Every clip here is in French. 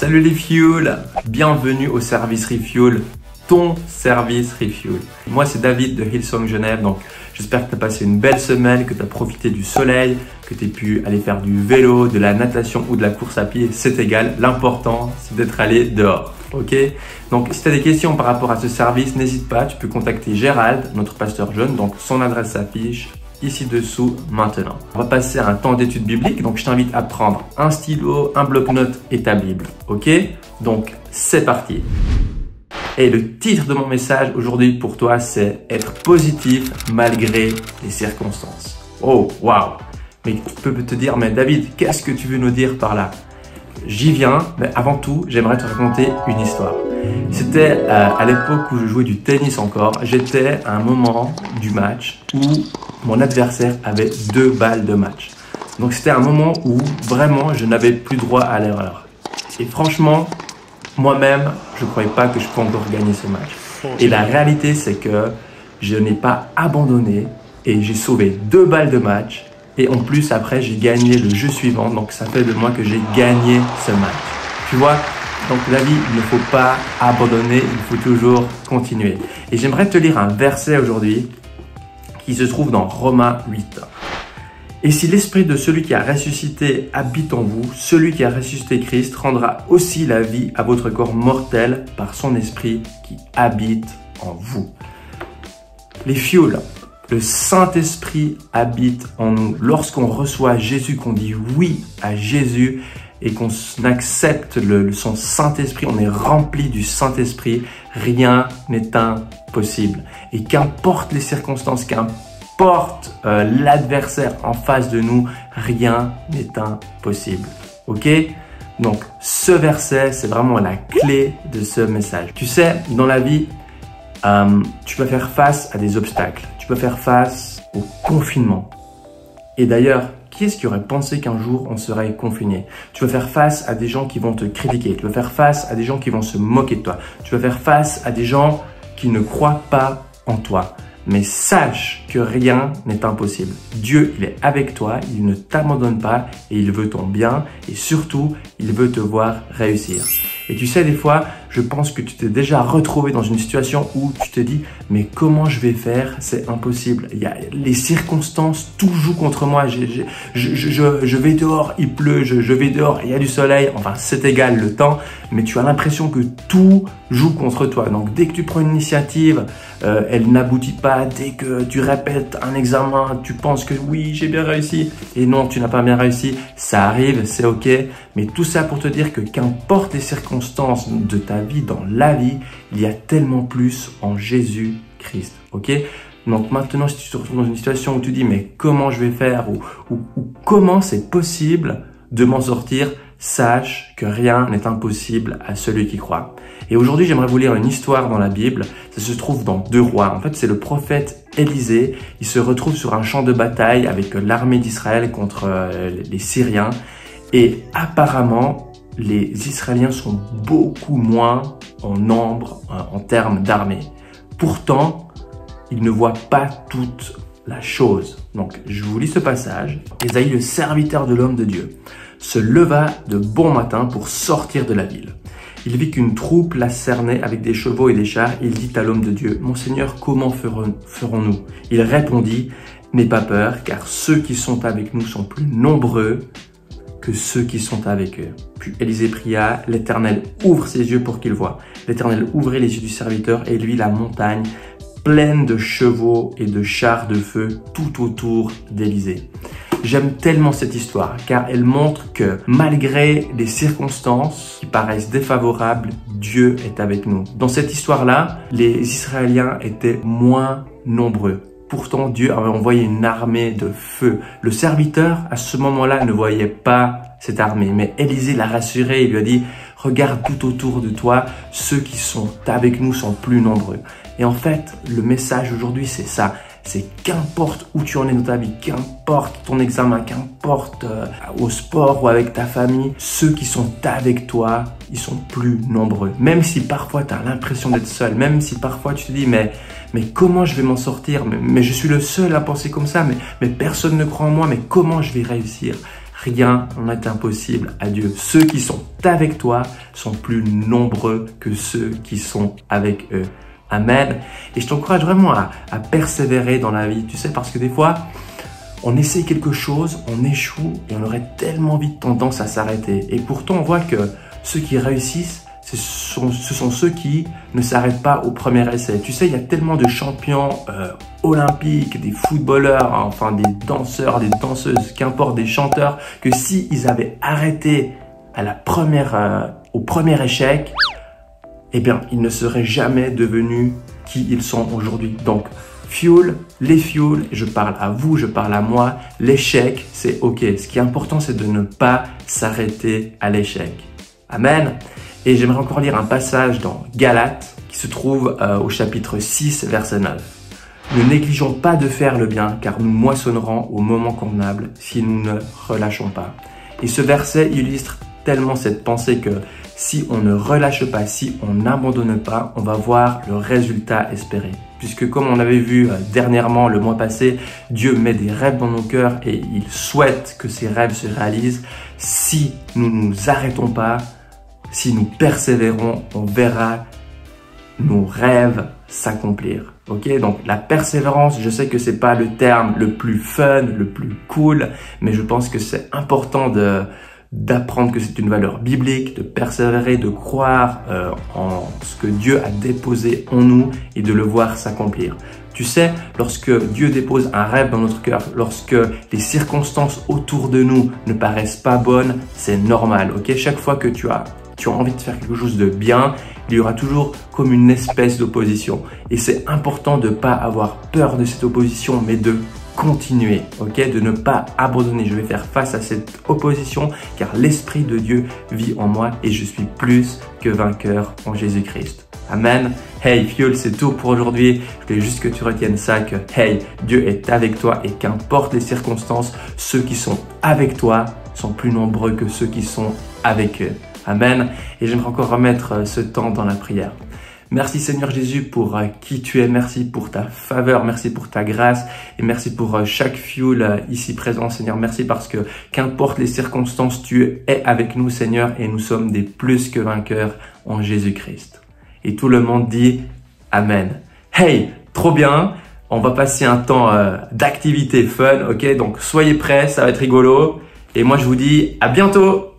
Salut les Fuel, bienvenue au service Refuel, ton service Refuel. Moi c'est David de Hillsong Genève, donc j'espère que tu as passé une belle semaine, que tu as profité du soleil, que tu as pu aller faire du vélo, de la natation ou de la course à pied, c'est égal. L'important c'est d'être allé dehors, ok? Donc si tu as des questions par rapport à ce service, n'hésite pas, tu peux contacter Gérald, notre pasteur jeune, donc son adresse s'affiche ici dessous maintenant. On va passer à un temps d'étude biblique, donc je t'invite à prendre un stylo, un bloc-notes et ta Bible, ok? Donc c'est parti. Et le titre de mon message aujourd'hui pour toi, c'est être positif malgré les circonstances. Oh, waouh! Mais tu peux te dire, mais David, qu'est-ce que tu veux nous dire par là? J'y viens, mais avant tout, j'aimerais te raconter une histoire. C'était à l'époque où je jouais du tennis encore. J'étais à un moment du match où mon adversaire avait 2 balles de match. Donc c'était un moment où vraiment je n'avais plus droit à l'erreur. Et franchement, moi-même, je ne croyais pas que je pouvais encore gagner ce match. Et la réalité, c'est que je n'ai pas abandonné et j'ai sauvé 2 balles de match. Et en plus, après, j'ai gagné le jeu suivant. Donc, ça fait de moi que j'ai gagné ce match. Tu vois? Donc, la vie, il ne faut pas abandonner. Il faut toujours continuer. Et j'aimerais te lire un verset aujourd'hui qui se trouve dans Romains 8. Et si l'esprit de celui qui a ressuscité habite en vous, celui qui a ressuscité Christ rendra aussi la vie à votre corps mortel par son esprit qui habite en vous. Les Fuel. Le Saint-Esprit habite en nous. Lorsqu'on reçoit Jésus, qu'on dit oui à Jésus et qu'on accepte son Saint-Esprit, on est rempli du Saint-Esprit, rien n'est impossible. Et qu'importe les circonstances, qu'importe l'adversaire en face de nous, rien n'est impossible. Ok? Donc ce verset, c'est vraiment la clé de ce message. Tu sais, dans la vie, tu peux faire face à des obstacles. Tu peux faire face au confinement. Et d'ailleurs, qui est-ce qui aurait pensé qu'un jour on serait confiné? Tu vas faire face à des gens qui vont te critiquer. Tu vas faire face à des gens qui vont se moquer de toi. Tu vas faire face à des gens qui ne croient pas en toi. Mais sache que rien n'est impossible. Dieu, il est avec toi, il ne t'abandonne pas et il veut ton bien et surtout, il veut te voir réussir. Et tu sais, des fois, je pense que tu t'es déjà retrouvé dans une situation où tu te dis « mais comment je vais faire? C'est impossible. Il y a les circonstances, tout joue contre moi. Je vais dehors, il pleut, je vais dehors, il y a du soleil. Enfin, c'est égal le temps, mais tu as l'impression que tout joue contre toi. Donc, dès que tu prends une initiative, elle n'aboutit pas. Dès que tu répètes un examen, tu penses que oui, j'ai bien réussi. Et non, tu n'as pas bien réussi. Ça arrive, c'est ok. Mais tout ça pour te dire que qu'importe les circonstances de ta vie, dans la vie, il y a tellement plus en Jésus-Christ. Ok? Donc maintenant, si tu te retrouves dans une situation où tu dis mais comment je vais faire ou comment c'est possible de m'en sortir, sache que rien n'est impossible à celui qui croit. Et aujourd'hui, j'aimerais vous lire une histoire dans la Bible. Ça se trouve dans 2 Rois. En fait, c'est le prophète Élisée. Il se retrouve sur un champ de bataille avec l'armée d'Israël contre les Syriens. Et apparemment, les Israéliens sont beaucoup moins en nombre en termes d'armée. Pourtant, ils ne voient pas toute la chose. Donc, je vous lis ce passage. Ésaïe, le serviteur de l'homme de Dieu, se leva de bon matin pour sortir de la ville. Il vit qu'une troupe la cernait avec des chevaux et des chars. Il dit à l'homme de Dieu, « Mon Seigneur, comment ferons-nous » Il répondit, « N'aie pas peur, car ceux qui sont avec nous sont plus nombreux que ceux qui sont avec eux. » Puis Élisée pria, l'Éternel ouvre ses yeux pour qu'il voie. L'Éternel ouvrit les yeux du serviteur et lui la montagne pleine de chevaux et de chars de feu tout autour d'Élisée. J'aime tellement cette histoire car elle montre que malgré les circonstances qui paraissent défavorables, Dieu est avec nous. Dans cette histoire-là, les Israéliens étaient moins nombreux. Pourtant, Dieu avait envoyé une armée de feu. Le serviteur, à ce moment-là, ne voyait pas cette armée. Mais Élisée l'a rassuré, il lui a dit « Regarde tout autour de toi, ceux qui sont avec nous sont plus nombreux. » Et en fait, le message aujourd'hui, c'est ça. C'est qu'importe où tu en es dans ta vie, qu'importe ton examen, qu'importe au sport ou avec ta famille, ceux qui sont avec toi, ils sont plus nombreux. Même si parfois tu as l'impression d'être seul, même si parfois tu te dis mais comment je vais m'en sortir, mais je suis le seul à penser comme ça, mais personne ne croit en moi, mais comment je vais réussir? Rien n'est impossible à Dieu. Ceux qui sont avec toi sont plus nombreux que ceux qui sont avec eux. Amen. Et je t'encourage vraiment à persévérer dans la vie, tu sais, parce que des fois, on essaie quelque chose, on échoue et on aurait tellement vite tendance à s'arrêter. Et pourtant, on voit que ceux qui réussissent, ce sont ceux qui ne s'arrêtent pas au premier essai. Tu sais, il y a tellement de champions olympiques, des footballeurs, hein, enfin des danseurs, des danseuses, qu'importe, des chanteurs, que s'ils avaient arrêté à au premier échec, eh bien, ils ne seraient jamais devenus qui ils sont aujourd'hui. Donc, les fuel, je parle à vous, je parle à moi, l'échec, c'est OK. Ce qui est important, c'est de ne pas s'arrêter à l'échec. Amen. Et j'aimerais encore lire un passage dans Galates qui se trouve au chapitre 6, verset 9. Ne négligeons pas de faire le bien, car nous moissonnerons au moment convenable si nous ne relâchons pas. Et ce verset illustre tellement cette pensée que si on ne relâche pas, si on n'abandonne pas, on va voir le résultat espéré. Puisque comme on avait vu dernièrement, le mois passé, Dieu met des rêves dans nos cœurs et il souhaite que ces rêves se réalisent. Si nous ne nous arrêtons pas, si nous persévérons, on verra nos rêves s'accomplir. Ok, donc la persévérance, je sais que c'est pas le terme le plus fun, le plus cool, mais je pense que c'est important d'apprendre que c'est une valeur biblique, de persévérer, de croire en ce que Dieu a déposé en nous et de le voir s'accomplir. Tu sais, lorsque Dieu dépose un rêve dans notre cœur, lorsque les circonstances autour de nous ne paraissent pas bonnes, c'est normal. Ok, chaque fois que tu as envie de faire quelque chose de bien, il y aura toujours comme une espèce d'opposition. Et c'est important de ne pas avoir peur de cette opposition, mais de continuer, ok, de ne pas abandonner. Je vais faire face à cette opposition car l'Esprit de Dieu vit en moi et je suis plus que vainqueur en Jésus-Christ. Amen. Hey, Fuel, c'est tout pour aujourd'hui. Je voulais juste que tu retiennes ça, que hey, Dieu est avec toi et qu'importe les circonstances, ceux qui sont avec toi sont plus nombreux que ceux qui sont avec eux. Amen. Et j'aimerais encore remettre ce temps dans la prière. Merci Seigneur Jésus pour qui tu es, merci pour ta faveur, merci pour ta grâce et merci pour chaque fuel ici présent Seigneur. Merci parce que qu'importe les circonstances, tu es avec nous Seigneur et nous sommes des plus que vainqueurs en Jésus-Christ. Et tout le monde dit Amen. Hey, trop bien, on va passer un temps d'activité fun, ok? Donc soyez prêts, ça va être rigolo et moi je vous dis à bientôt.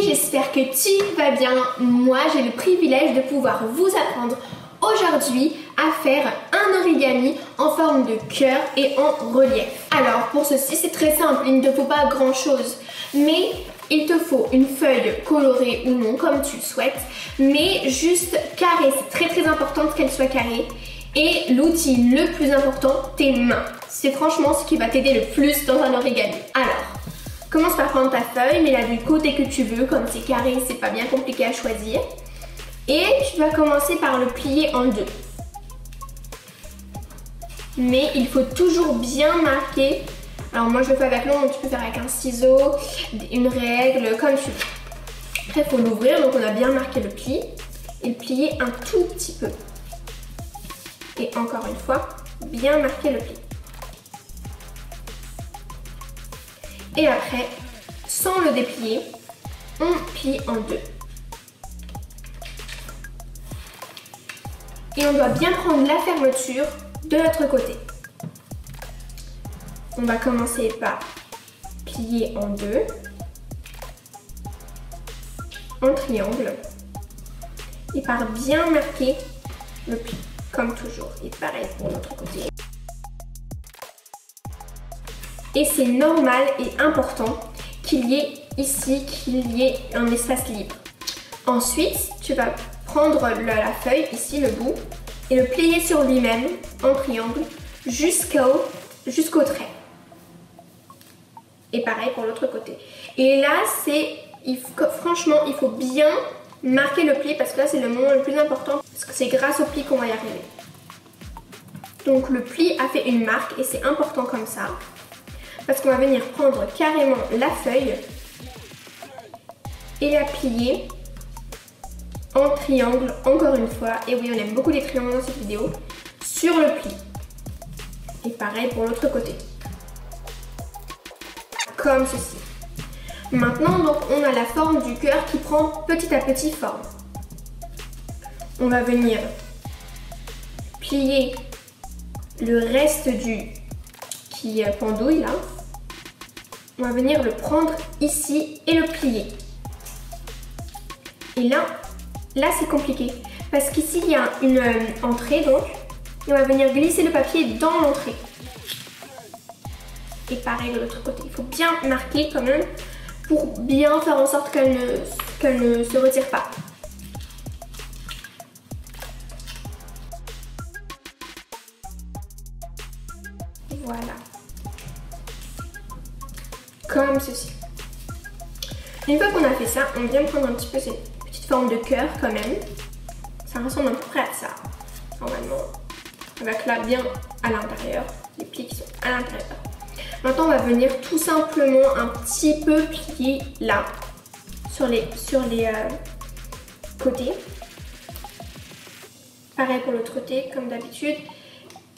J'espère que tu vas bien. Moi, j'ai le privilège de pouvoir vous apprendre aujourd'hui à faire un origami en forme de cœur et en relief. Alors, pour ceci, c'est très simple. Il ne te faut pas grand-chose, mais il te faut une feuille colorée ou non, comme tu le souhaites, mais juste carrée. C'est très très important qu'elle soit carrée. Et l'outil le plus important, tes mains. C'est franchement ce qui va t'aider le plus dans un origami. Alors, commence par prendre ta feuille, mets-la du côté que tu veux, comme c'est carré, c'est pas bien compliqué à choisir. Et tu vas commencer par le plier en deux. Mais il faut toujours bien marquer. Alors moi je le fais avec l'ongle, tu peux faire avec un ciseau, une règle, comme tu veux. Après il faut l'ouvrir, donc on a bien marqué le pli. Et le plier un tout petit peu. Et encore une fois, bien marquer le pli. Et après, sans le déplier, on plie en deux. Et on doit bien prendre la fermeture de l'autre côté. On va commencer par plier en deux, en triangle, et par bien marquer le pli, comme toujours. Et pareil pour l'autre côté. Et c'est normal et important qu'il y ait ici, un espace libre. Ensuite, tu vas prendre la feuille, ici le bout, et le plier sur lui-même en triangle jusqu'au trait. Et pareil pour l'autre côté. Et là, franchement, il faut bien marquer le pli parce que là, c'est le moment le plus important parce que c'est grâce au pli qu'on va y arriver. Donc le pli a fait une marque et c'est important comme ça. Parce qu'on va venir prendre carrément la feuille et la plier en triangle, encore une fois. Et oui, on aime beaucoup les triangles dans cette vidéo. Sur le pli. Et pareil pour l'autre côté. Comme ceci. Maintenant, donc, on a la forme du cœur qui prend petit à petit forme. On va venir plier le reste qui pendouille là. On va venir le prendre ici et le plier. Et là c'est compliqué parce qu'ici il y a une entrée donc. Et on va venir glisser le papier dans l'entrée. Et pareil de l'autre côté. Il faut bien marquer quand même pour bien faire en sorte qu'elle ne se retire pas. Voilà. Comme ceci. Une fois qu'on a fait ça, on vient prendre un petit peu cette petite forme de cœur quand même. Ça ressemble à peu près à ça, normalement. Avec là bien à l'intérieur, les plis qui sont à l'intérieur. Maintenant, on va venir tout simplement un petit peu plier là, sur les côtés. Pareil pour l'autre côté, comme d'habitude.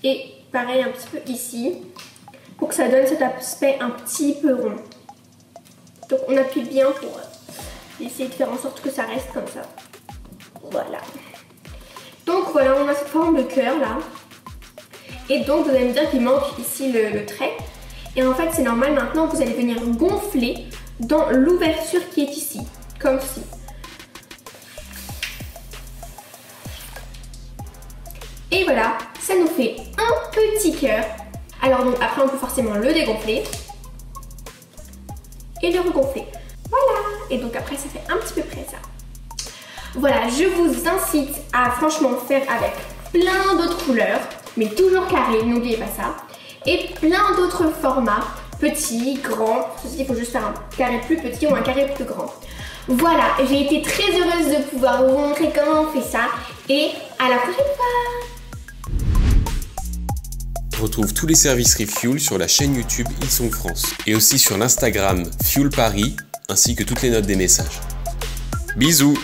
Et pareil un petit peu ici, pour que ça donne cet aspect un petit peu rond. Donc on appuie bien pour essayer de faire en sorte que ça reste comme ça. Voilà. Donc voilà, on a cette forme de cœur là. Et donc vous allez me dire qu'il manque ici le trait. Et en fait c'est normal, maintenant vous allez venir gonfler dans l'ouverture qui est ici, comme ceci. Et voilà, ça nous fait un petit cœur. Alors donc après on peut forcément le dégonfler et le regonfler. Voilà. Et donc après ça fait un petit peu près ça. Voilà, je vous incite à franchement faire avec plein d'autres couleurs, mais toujours carré, n'oubliez pas ça. Et plein d'autres formats, petits, grands. Ceci, il faut juste faire un carré plus petit ou un carré plus grand. Voilà, j'ai été très heureuse de pouvoir vous montrer comment on fait ça. Et à la prochaine fois. Retrouve tous les services Refuel sur la chaîne YouTube Hillsong France et aussi sur l'Instagram Fuel Paris ainsi que toutes les notes des messages. Bisous!